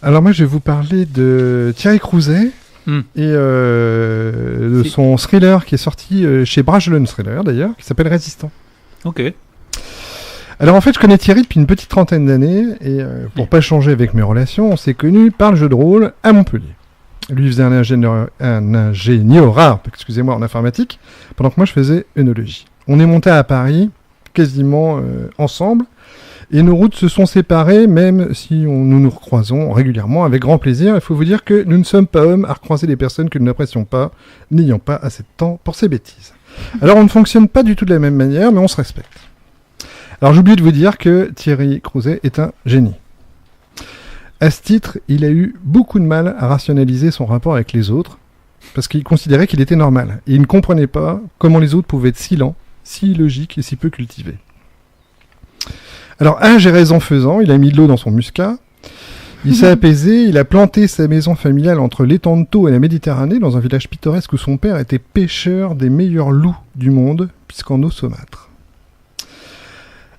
Alors moi, je vais vous parler de Thierry Crouzet et de son thriller qui est sorti chez Brajlon Thriller d'ailleurs, qui s'appelle Résistant. Ok. Alors en fait, je connais Thierry depuis une petite trentaine d'années et pour pas changer avec mes relations, on s'est connus par le jeu de rôle à Montpellier. Lui faisait un ingénierat, excusez-moi, en informatique, pendant que moi je faisais œnologie. On est monté à Paris quasiment ensemble. Et nos routes se sont séparées, même si nous nous recroisons régulièrement avec grand plaisir. Il faut vous dire que nous ne sommes pas hommes à recroiser des personnes que nous n'apprécions pas, n'ayant pas assez de temps pour ces bêtises. Alors on ne fonctionne pas du tout de la même manière, mais on se respecte. Alors j'ai oublié de vous dire que Thierry Crouzet est un génie. À ce titre, il a eu beaucoup de mal à rationaliser son rapport avec les autres, parce qu'il considérait qu'il était normal. Et il ne comprenait pas comment les autres pouvaient être si lents, si illogiques et si peu cultivés. Alors, âge et raison faisant, il a mis de l'eau dans son muscat, il s'est apaisé, il a planté sa maison familiale entre l'étang de Thau et la Méditerranée, dans un village pittoresque où son père était pêcheur des meilleurs loups du monde, puisqu'en eau saumâtre.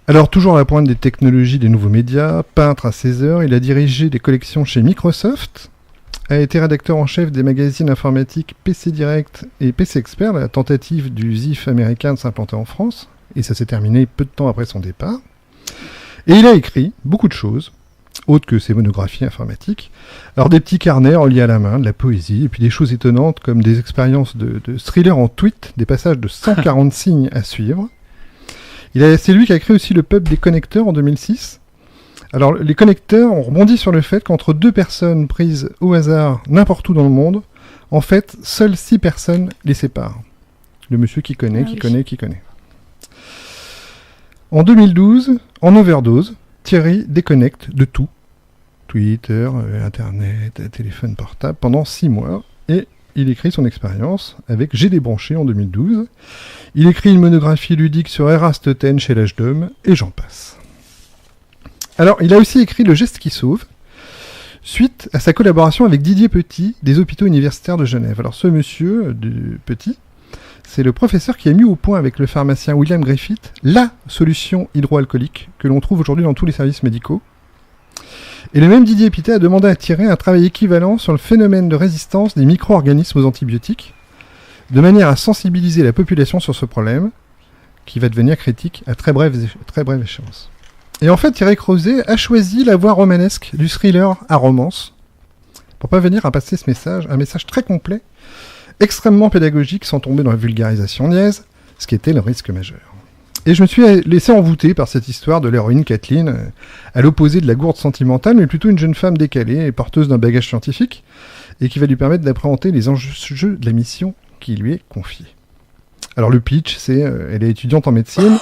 Alors, toujours à la pointe des technologies des nouveaux médias, peintre à 16 heures, il a dirigé des collections chez Microsoft, a été rédacteur en chef des magazines informatiques PC Direct et PC Expert, la tentative du ZIF américain de s'implanter en France, et ça s'est terminé peu de temps après son départ. Et il a écrit beaucoup de choses, autres que ses monographies informatiques. Alors des petits carnets reliés à la main, de la poésie, et puis des choses étonnantes comme des expériences de thriller en tweet, des passages de 140 signes à suivre. C'est lui qui a créé aussi le pub des connecteurs en 2006. Alors les connecteurs ont rebondi sur le fait qu'entre deux personnes prises au hasard n'importe où dans le monde, en fait, seules 6 personnes les séparent. Le monsieur qui connaît, qui connaît. En 2012, en overdose, Thierry déconnecte de tout. Twitter, Internet, téléphone portable, pendant 6 mois. Et il écrit son expérience avec J'ai débranché en 2012. Il écrit une monographie ludique sur Erasthotène chez l'âge d'homme, et j'en passe. Alors, il a aussi écrit Le geste qui sauve, suite à sa collaboration avec Didier Petit, des hôpitaux universitaires de Genève. Alors, ce monsieur, Petit, c'est le professeur qui a mis au point avec le pharmacien William Griffith la solution hydroalcoolique que l'on trouve aujourd'hui dans tous les services médicaux. Et le même Didier Petit a demandé à Thierry un travail équivalent sur le phénomène de résistance des micro-organismes aux antibiotiques, de manière à sensibiliser la population sur ce problème, qui va devenir critique à très brève échéance. Et en fait, Thierry Crouzet a choisi la voie romanesque du thriller à romance, pour parvenir à passer un message très complet, extrêmement pédagogique sans tomber dans la vulgarisation niaise, ce qui était le risque majeur. Et je me suis laissé envoûter par cette histoire de l'héroïne Kathleen, à l'opposé de la gourde sentimentale, mais plutôt une jeune femme décalée et porteuse d'un bagage scientifique, et qui va lui permettre d'appréhender les enjeux de la mission qui lui est confiée. Alors le pitch, c'est elle est étudiante en médecine,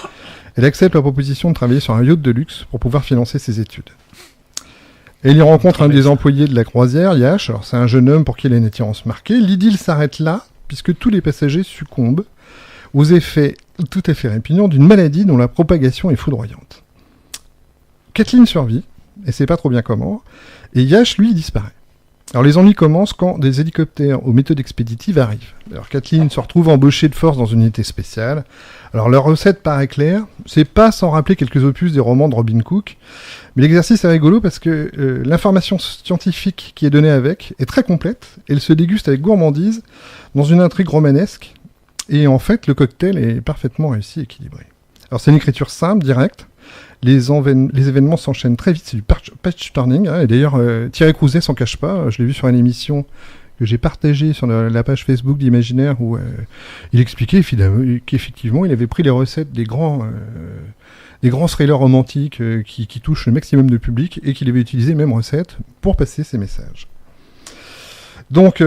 elle accepte la proposition de travailler sur un yacht de luxe pour pouvoir financer ses études. Elle y rencontre un des employés de la croisière, Yash. Alors c'est un jeune homme pour qui elle a une attirance marquée. L'idylle s'arrête là, puisque tous les passagers succombent aux effets tout à fait répugnants d'une maladie dont la propagation est foudroyante. Kathleen survit, et sait pas trop bien comment, et Yash, lui, disparaît. Alors les ennuis commencent quand des hélicoptères aux méthodes expéditives arrivent. Alors Kathleen se retrouve embauchée de force dans une unité spéciale. Alors leur recette paraît claire, c'est pas sans rappeler quelques opus des romans de Robin Cook, mais l'exercice est rigolo parce que l'information scientifique qui est donnée avec est très complète, elle se déguste avec gourmandise dans une intrigue romanesque, et en fait le cocktail est parfaitement réussi et équilibré. Alors c'est une écriture simple, directe, les événements s'enchaînent très vite, c'est du page turning, hein, et d'ailleurs Thierry Crouzet s'en cache pas, je l'ai vu sur une émission que j'ai partagée sur la page Facebook d'Imaginaire où il expliquait qu'effectivement il avait pris les recettes des grands thrillers romantiques qui touchent le maximum de public et qu'il avait utilisé les mêmes recettes pour passer ses messages. Donc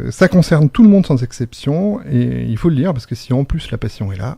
ça concerne tout le monde sans exception et il faut le lire parce que si en plus la passion est là,